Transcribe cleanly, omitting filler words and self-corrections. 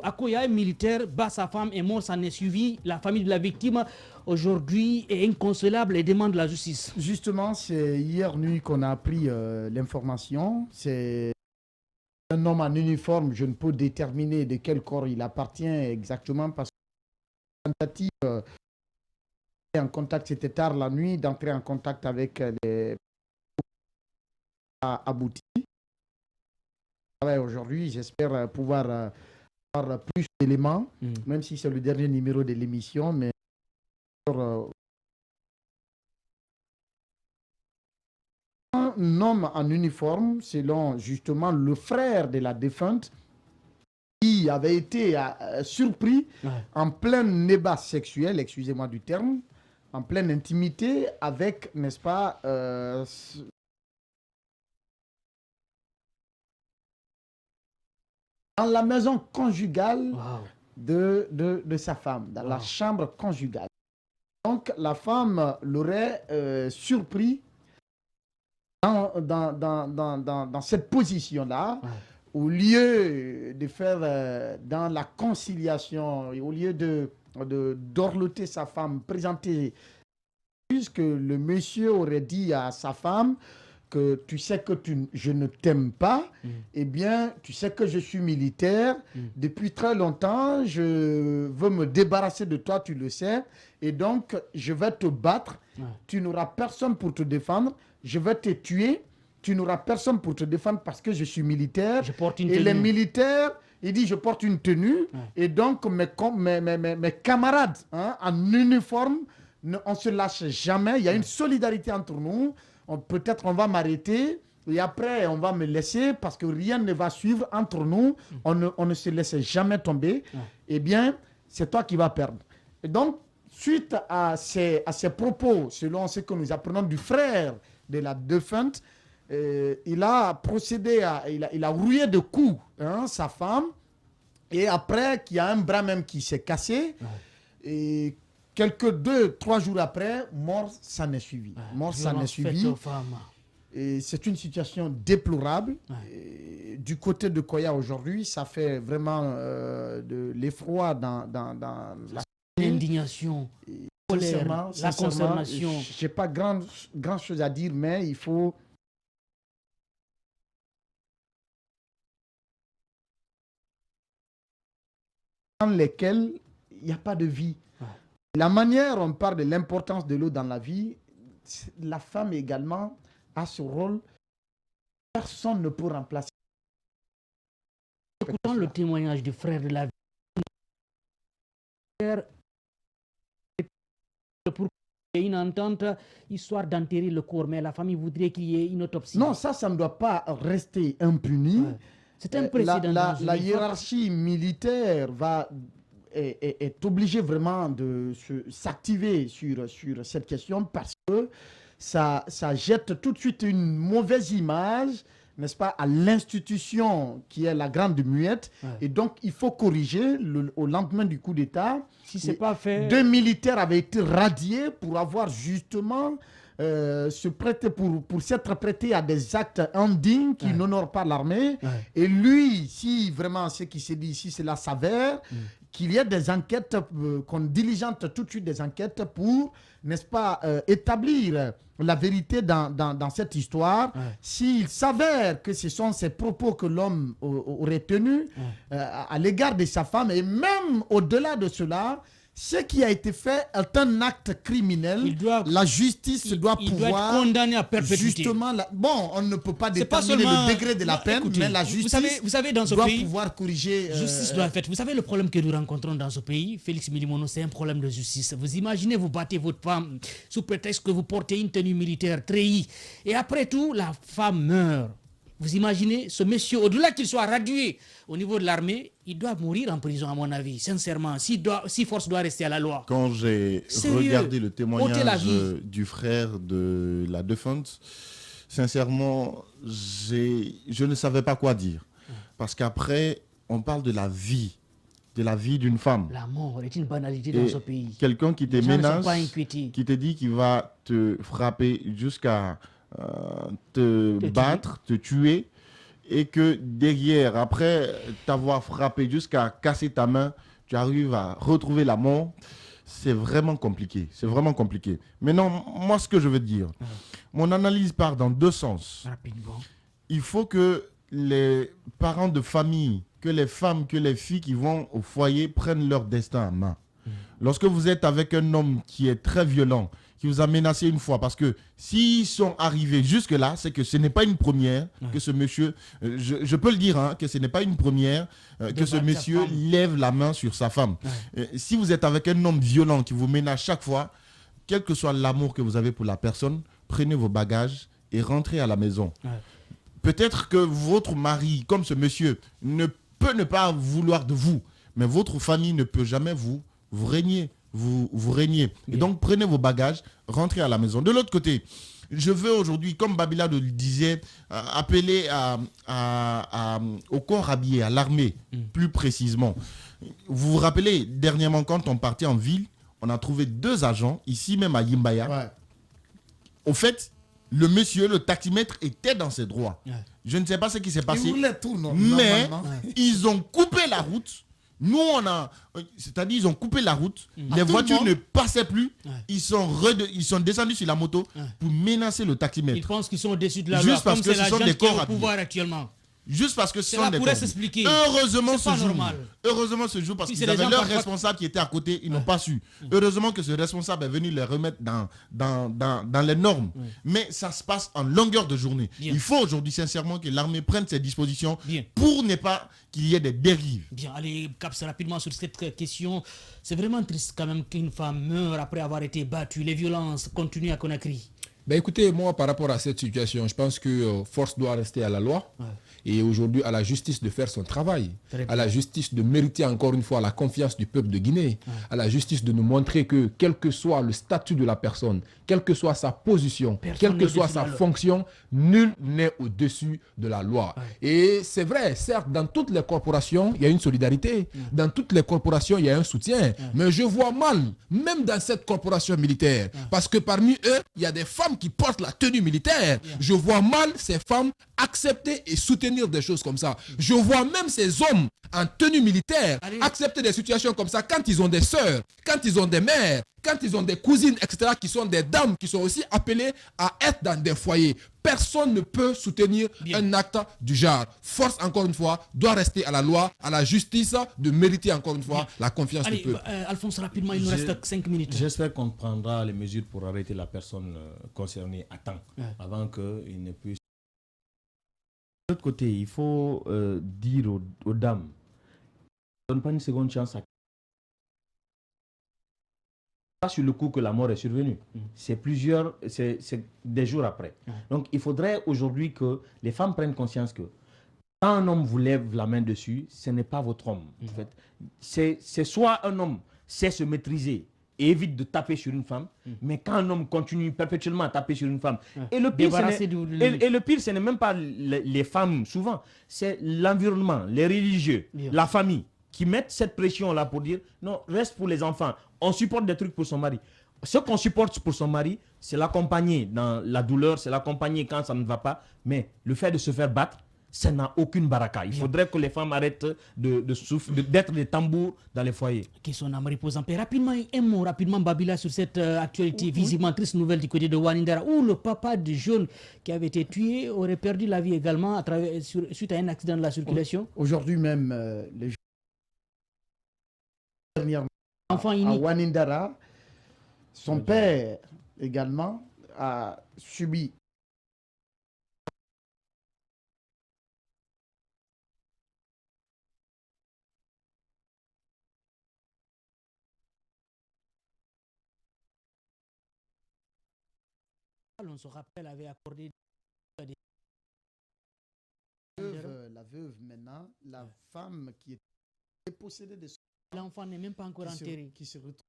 À Koya, un militaire bat sa femme et mort, s'en est suivi. La famille de la victime, aujourd'hui, est inconsolable et demande la justice. Justement, c'est hier nuit qu'on a appris l'information. C'est un homme en uniforme. Je ne peux déterminer de quel corps il appartient exactement parce que la tentative en contact, c'était tard la nuit, d'entrer en contact avec les a abouti. Aujourd'hui, j'espère pouvoir avoir plus d'éléments, même si c'est le dernier numéro de l'émission, mais un homme en uniforme, selon justement le frère de la défunte, qui avait été surpris en plein débat sexuel, excusez-moi du terme, en pleine intimité avec, n'est-ce pas, dans la maison conjugale de sa femme, dans la chambre conjugale. Donc la femme l'aurait surpris dans cette position-là, au lieu de faire dans la conciliation, au lieu d'orloter sa femme, présenter, puisque le monsieur aurait dit à sa femme que tu sais que je ne t'aime pas, eh bien, tu sais que je suis militaire, depuis très longtemps, je veux me débarrasser de toi, tu le sais, et donc, je vais te battre, tu n'auras personne pour te défendre, je vais te tuer, tu n'auras personne pour te défendre parce que je suis militaire, je porte une et tenue. les militaires, il dit, je porte une tenue, et donc, mes camarades en uniforme, on ne se lâche jamais, il y a une solidarité entre nous, peut-être on va m'arrêter et après on va me laisser parce que rien ne va suivre entre nous, on ne se laisse jamais tomber, eh bien c'est toi qui vas perdre. Et donc suite à ces propos, selon ce que nous apprenons du frère de la défunte, il a procédé il a rouillé de coups sa femme, et après qu'il y a un bras même qui s'est cassé, et quelques 2-3 jours après, mort s'en est suivi. Mort s'en est suivi. Et c'est une situation déplorable. Du côté de Koya aujourd'hui, ça fait vraiment de l'effroi dans l'indignation, colère, la consternation. Je n'ai pas grand chose à dire, mais il faut dans lesquels il n'y a pas de vie. La manière on parle de l'importance de l'eau dans la vie, la femme également a ce rôle. Personne ne peut remplacer. Écoutons le témoignage du frère de la vie. Pour qu'il y ait une entente, histoire d'enterrer le corps, mais la famille voudrait qu'il y ait une autopsie. Non, ça ne doit pas rester impuni. C'est un précédent. La hiérarchie militaire est obligé vraiment de s'activer sur cette question parce que ça jette tout de suite une mauvaise image, n'est-ce pas, à l'institution qui est la Grande Muette. Et donc, il faut corriger au lendemain du coup d'État. Si ce n'est pas fait... 2 militaires avaient été radiés pour avoir justement pour s'être prêté à des actes indignes qui n'honorent pas l'armée. Et lui, si vraiment ce qui s'est dit ici, cela s'avère, qu'il y ait des enquêtes, qu'on diligente tout de suite des enquêtes pour, n'est-ce pas, établir la vérité dans cette histoire. S'il s'avère que ce sont ces propos que l'homme aurait tenus à l'égard de sa femme, et même au-delà de cela, ce qui a été fait est un acte criminel. La justice doit pouvoir être condamné à perpétuité. Justement, bon, on ne peut pas déterminer le degré de la peine, mais la justice vous savez, dans ce doit pays, pouvoir corriger. Justice doit être faite. Vous savez le problème que nous rencontrons dans ce pays, Félix Milimono, c'est un problème de justice. Vous imaginez, vous battez votre femme sous prétexte que vous portez une tenue militaire treillie, et après tout, la femme meurt. Vous imaginez, ce monsieur, au-delà qu'il soit radié au niveau de l'armée, il doit mourir en prison, à mon avis, sincèrement, si force doit rester à la loi. Quand j'ai regardé le témoignage du frère de la défunte, sincèrement, je ne savais pas quoi dire. Parce qu'après, on parle de la vie d'une femme. La mort est une banalité dans ce pays. Quelqu'un qui te menace, qui te dit qu'il va te frapper jusqu'à te battre, te tuer. et que derrière, après t'avoir frappé jusqu'à casser ta main, tu arrives à retrouver la mort, c'est vraiment compliqué. C'est vraiment compliqué. Maintenant, moi, ce que je veux dire, mon analyse part dans deux sens. Rapidement. Il faut que les parents de famille, que les femmes, que les filles qui vont au foyer prennent leur destin en main. Lorsque vous êtes avec un homme qui est très violent, qui vous a menacé une fois, parce que s'ils sont arrivés jusque-là, c'est que ce n'est pas une première que ce monsieur, je peux le dire, hein, que ce n'est pas une première que ce monsieur lève la main sur sa femme. Si vous êtes avec un homme violent qui vous menace chaque fois, quel que soit l'amour que vous avez pour la personne, prenez vos bagages et rentrez à la maison. Peut-être que votre mari, comme ce monsieur, ne peut ne pas vouloir de vous, mais votre famille ne peut jamais vous régner. Vous régnez. Et donc, prenez vos bagages, rentrez à la maison. De l'autre côté, je veux aujourd'hui, comme Babila le disait, appeler au corps habillé, à l'armée, plus précisément. Vous vous rappelez, dernièrement, quand on partait en ville, on a trouvé 2 agents, ici même à Yimbaya. Ouais. Au fait, le monsieur, le taximètre, était dans ses droits. Ouais. Je ne sais pas ce qui s'est passé, mais ils ont coupé la route. Nous, c'est-à-dire, ils ont coupé la route, les voitures ne passaient plus, ils sont descendus sur la moto pour menacer le taximètre. Ils pensent qu'ils sont au-dessus de la loi, parce que ce sont des corps au pouvoir actuellement. Juste parce que ce sont des pourrait s'expliquer. Heureusement ce jour, parce qu'ils avaient leur responsable qui était à côté, ils n'ont pas su. Heureusement que ce responsable est venu les remettre dans les normes. Mais ça se passe en longueur de journée. Il faut aujourd'hui sincèrement que l'armée prenne ses dispositions pour ne pas qu'il y ait des dérives. Bien, allez, Caps, rapidement sur cette question. C'est vraiment triste quand même qu'une femme meure après avoir été battue. Les violences continuent à Conakry. Ben écoutez, moi par rapport à cette situation, je pense que force doit rester à la loi. Et aujourd'hui, à la justice de faire son travail, à la justice de mériter encore une fois la confiance du peuple de Guinée, à la justice de nous montrer que quel que soit le statut de la personne, quelle que soit sa position, quelle que soit sa fonction, nul n'est au-dessus de la loi. Et c'est vrai, certes, dans toutes les corporations, il y a une solidarité, dans toutes les corporations, il y a un soutien, mais je vois mal, même dans cette corporation militaire, parce que parmi eux, il y a des femmes qui portent la tenue militaire, je vois mal ces femmes accepter et soutenir des choses comme ça. Je vois même ces hommes en tenue militaire accepter des situations comme ça quand ils ont des sœurs, quand ils ont des mères, quand ils ont des cousines, etc., qui sont des dames qui sont aussi appelées à être dans des foyers. Personne ne peut soutenir un acte du genre. Force, encore une fois, doit rester à la loi, à la justice, de mériter, encore une fois, la confiance du peuple. Alphonse, rapidement, il nous reste 5 minutes. J'espère qu'on prendra les mesures pour arrêter la personne concernée à temps, avant qu'il ne puisse... De l'autre côté, il faut dire aux dames, ne donne pas une seconde chance à... Pas sur le coup que la mort est survenue. C'est des jours après. Donc il faudrait aujourd'hui que les femmes prennent conscience que quand un homme vous lève la main dessus, ce n'est pas votre homme. En fait, c'est soit un homme sait se maîtriser et évite de taper sur une femme, mais quand un homme continue perpétuellement à taper sur une femme, et le pire, ce n'est même pas les femmes souvent, c'est l'environnement, les religieux, la famille, qui mettent cette pression-là pour dire, non, reste pour les enfants, on supporte des trucs pour son mari. Ce qu'on supporte pour son mari, c'est l'accompagner dans la douleur, c'est l'accompagner quand ça ne va pas, mais le fait de se faire battre, ça n'a aucune baraka. Il faudrait que les femmes arrêtent d'être des tambours dans les foyers. Question à repose en paix. Rapidement, un mot rapidement, Babila, sur cette actualité visiblement triste nouvelle du côté de Wanindara, où le papa du jeune qui avait été tué aurait perdu la vie également suite à un accident de la circulation. Aujourd'hui même, les dernièrement à Wanindara, son père également a subi on se rappelle, avait accordé la veuve maintenant, la femme qui est possédée de l'enfant n'est même pas encore enterré. Qui se retrouve